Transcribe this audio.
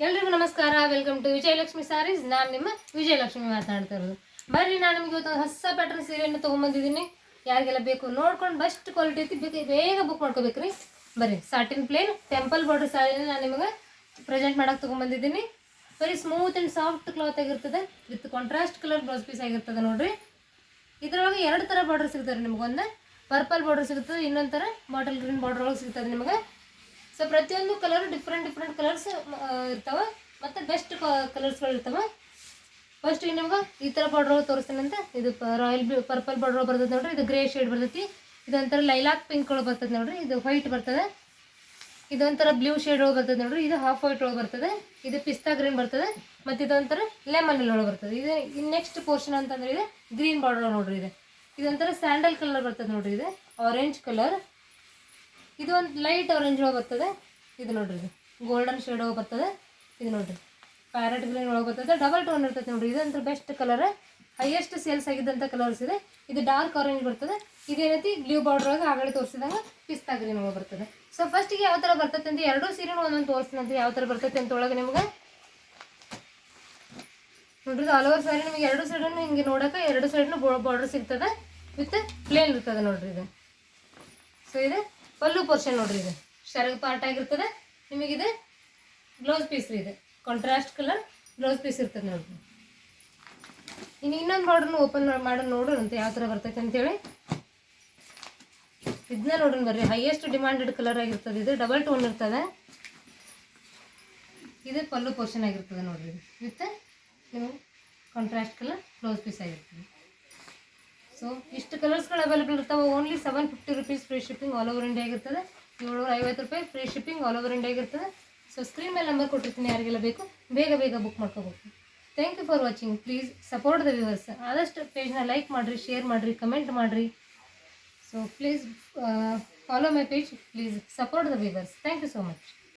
ಎಲ್ರಿಗೂ ನಮಸ್ಕಾರ. Welcome to Vijayalakshmi sarees. ನಾನು ನಿಮ್ಮ ವಿಜಯಲಕ್ಷ್ಮಿ ಮಾತಾಡ್ತಾ ಇರೋದು. ಬರ್ರಿ, ನಾನು ನಿಮಗೆ ಇವತ್ತು ಹೊಸ ಪ್ಯಾಟರ್ನ್ ಸೀರೆಯನ್ನು ತೊಗೊಂಬಂದಿದ್ದೀನಿ. ಯಾರಿಗೆಲ್ಲ ಬೇಕು ನೋಡ್ಕೊಂಡು ಬೆಸ್ಟ್ ಕ್ವಾಲಿಟಿ ಐತಿ, ಬೇಗ ಬುಕ್ ಮಾಡ್ಕೋಬೇಕ್ರಿ. ಬರ್ರಿ, ಸಾಟಿನ್ ಪ್ಲೇನ್ ಟೆಂಪಲ್ ಬಾರ್ಡರ್ ಸಾರಿನ ನಾನು ನಿಮಗೆ ಪ್ರೆಸೆಂಟ್ ಮಾಡೋಕೆ ತೊಗೊಂಬಂದಿದ್ದೀನಿ. ಬರೀ ಸ್ಮೂತ್ ಆ್ಯಂಡ್ ಸಾಫ್ಟ್ ಕ್ಲಾತ್ ಆಗಿರ್ತದೆ, with contrast colour blouse piece ಆಗಿರ್ತದೆ ನೋಡ್ರಿ. ಇದರೊಳಗೆ ಎರಡು ಥರ ಬಾರ್ಡರ್ ಸಿಗ್ತಾರೆ ನಿಮಗೊಂದು ಪರ್ಪಲ್ ಬಾರ್ಡರ್ ಸಿಗ್ತದೆ, ಇನ್ನೊಂದು ಥರ ಬಾಟಲ್ ಗ್ರೀನ್ ಬಾರ್ಡರ್ ಒಳಗೆ ಸಿಗ್ತದೆ ನಿಮಗೆ. ಸೊ ಪ್ರತಿಯೊಂದು ಕಲರ್ ಡಿಫ್ರೆಂಟ್ ಕಲರ್ಸ್ ಇರ್ತಾವೆ, ಮತ್ತು ಬೆಸ್ಟ್ ಕಲರ್ಸ್ಗಳು ಇರ್ತವೆ. ಫಸ್ಟ್ ಈಗ ನಿಮ್ಗೆ ಈ ಥರ ಬಾರ್ಡ್ರ್ ಒಳಗೆ ತೋರಿಸ್ತೀನಂತ. ಇದು ರಾಯಲ್ ಪರ್ಪಲ್ ಬಾರ್ಡ್ರ್ ಬರ್ತದೆ ನೋಡ್ರಿ. ಇದು ಗ್ರೇ ಶೇಡ್ ಬರ್ತೈತಿ. ಇದೊಂಥರ ಲೈಲಾಕ್ ಪಿಂಕ್ ಒಳಗೆ ಬರ್ತದೆ ನೋಡ್ರಿ. ಇದು ವೈಟ್ ಬರ್ತದೆ. ಇದೊಂಥರ ಬ್ಲೂ ಶೇಡ್ ಒಳಗೆ ಬರ್ತದೆ ನೋಡ್ರಿ. ಇದು ಹಾಫ್ ವೈಟ್ ಒಳಗೆ ಬರ್ತದೆ. ಇದು ಪಿಸ್ತಾ ಗ್ರೀನ್ ಬರ್ತದೆ, ಮತ್ತು ಇದೊಂಥರ ಲೆಮನ್ ಒಳಗೆ ಬರ್ತದೆ. ಇದು ನೆಕ್ಸ್ಟ್ ಪೋರ್ಷನ್ ಅಂತಂದ್ರೆ ಇದು ಗ್ರೀನ್ ಬಾರ್ಡರ್ ನೋಡ್ರಿ. ಇದೊಂಥರ ಸ್ಯಾಂಡಲ್ ಕಲರ್ ಬರ್ತದೆ ನೋಡ್ರಿ. ಇದು ಆರೆಂಜ್ ಕಲರ್. ಇದು ಒಂದು ಲೈಟ್ ಆರೆಂಜ್ ಒಳಗೆ ಬರ್ತದೆ. ಇದು ನೋಡ್ರಿ, ಇದು ಗೋಲ್ಡನ್ ಶೇಡ್ ಒಳಗೆ ಬರ್ತದೆ. ಇದು ನೋಡ್ರಿ ಪ್ಯಾರೆಟ್ ಗ್ರೀನ್ ಒಳಗೆ ಬರ್ತದೆ. ಡಬಲ್ ಟೋನ್ ಇರ್ತದೆ ನೋಡ್ರಿ. ಇದಂತ ಬೆಸ್ಟ್ ಕಲರ್, ಹೈಯೆಸ್ಟ್ ಸೇಲ್ಸ್ ಆಗಿದ್ದಂಥ ಕಲರ್ಸ್ ಇದೆ. ಇದು ಡಾರ್ಕ್ ಆರೆಂಜ್ ಬರ್ತದೆ. ಇದೇನೈತಿ ಬ್ಲೂ ಬಾರ್ಡರ್ ಒಳಗೆ ಆಗಲೇ ತೋರಿಸಿದಂಗೆ ಪಿಸ್ತಾ ಗ್ರೀನ್ ಒಳಗೆ ಬರ್ತದೆ. ಸೊ ಫಸ್ಟಿಗೆ ಯಾವ ಥರ ಬರ್ತೈತೆ ಅಂತ ಎರಡೂ ಸೀರೆನೂ ಒಂದೊಂದು ತೋರಿಸ್ತೀನಂತ ಯಾವ ಥರ ಬರ್ತೈತೆ ಅಂತ ಒಳಗೆ ನಿಮ್ಗೆ ನೋಡ್ರಿ. ಆಲ್ ಓವರ್ ಸಾರಿ ನಿಮಗೆ ಎರಡು ಸೈಡನ್ನು ಹಿಂಗೆ ನೋಡೋಕೆ ಎರಡು ಸೈಡ್ನು ಬಾರ್ಡರ್ ಸಿಗ್ತದೆ, ವಿತ್ ಪ್ಲೇನ್ ಇರ್ತದೆ ನೋಡ್ರಿ. ಇದು ಸೊ ಇದು ಪಲ್ಲು ಪೋರ್ಷನ್ ನೋಡ್ರಿ. ಇದು ಶರಗ್ ಪಾರ್ಟ್ ಆಗಿರ್ತದೆ. ನಿಮಗಿದೆ ಬ್ಲೌಸ್ ಪೀಸ್ ರೀ. ಇದು ಕಾಂಟ್ರಾಸ್ಟ್ ಕಲರ್ ಬ್ಲೌಸ್ ಪೀಸ್ ಇರ್ತದೆ ನೋಡ್ರಿ. ಇನ್ನು ಇನ್ನೊಂದು ಬಾರ್ಡ್ರನ್ನು ಓಪನ್ ಮಾಡಿ ನೋಡ್ರಿ ಅಂತ ಯಾವ ಥರ ಬರ್ತೈತೆ ಅಂತೇಳಿ. ಇದನ್ನ ನೋಡ್ರಿ ಬರ್ರಿ, ಹೈಯೆಸ್ಟ್ ಡಿಮಾಂಡೆಡ್ ಕಲರ್ ಆಗಿರ್ತದೆ. ಇದು ಡಬಲ್ ಟೋನ್ ಇರ್ತದೆ. ಇದು ಪಲ್ಲು ಪೋರ್ಷನ್ ಆಗಿರ್ತದೆ ನೋಡ್ರಿ. ವಿತ್ ನಿಮಗೆ ಕಾಂಟ್ರಾಸ್ಟ್ ಕಲರ್ ಬ್ಲೌಸ್ ಪೀಸ್ ಆಗಿರ್ತದೆ. ಸೊ ಇಷ್ಟು ಕಲರ್ಸ್ಗಳು ಅವೈಲೇಬಲ್ ಇರ್ತಾವೆ. Only 750 rupees free shipping all over India ಆಗಿರ್ತದೆ. 750 ರೂಪಾಯಿ free shipping all over India ಆಗಿರ್ತದೆ. ಸೊ ಸ್ಕ್ರೀನ್ ಮೇಲೆ ನಂಬರ್ ಕೊಟ್ಟಿರ್ತೀನಿ, ಯಾರಿಗೆಲ್ಲ ಬೇಕು ಬೇಗ ಬುಕ್ ಮಾಡ್ಕೋಬೇಕು. Thank you for watching. Please support the viewers. ಆದಷ್ಟು ಪೇಜ್ನ ಲೈಕ್ ಮಾಡಿರಿ, ಶೇರ್ ಮಾಡಿರಿ, ಕಮೆಂಟ್ ಮಾಡಿರಿ. So please follow my page. Please support the viewers. Thank you so much.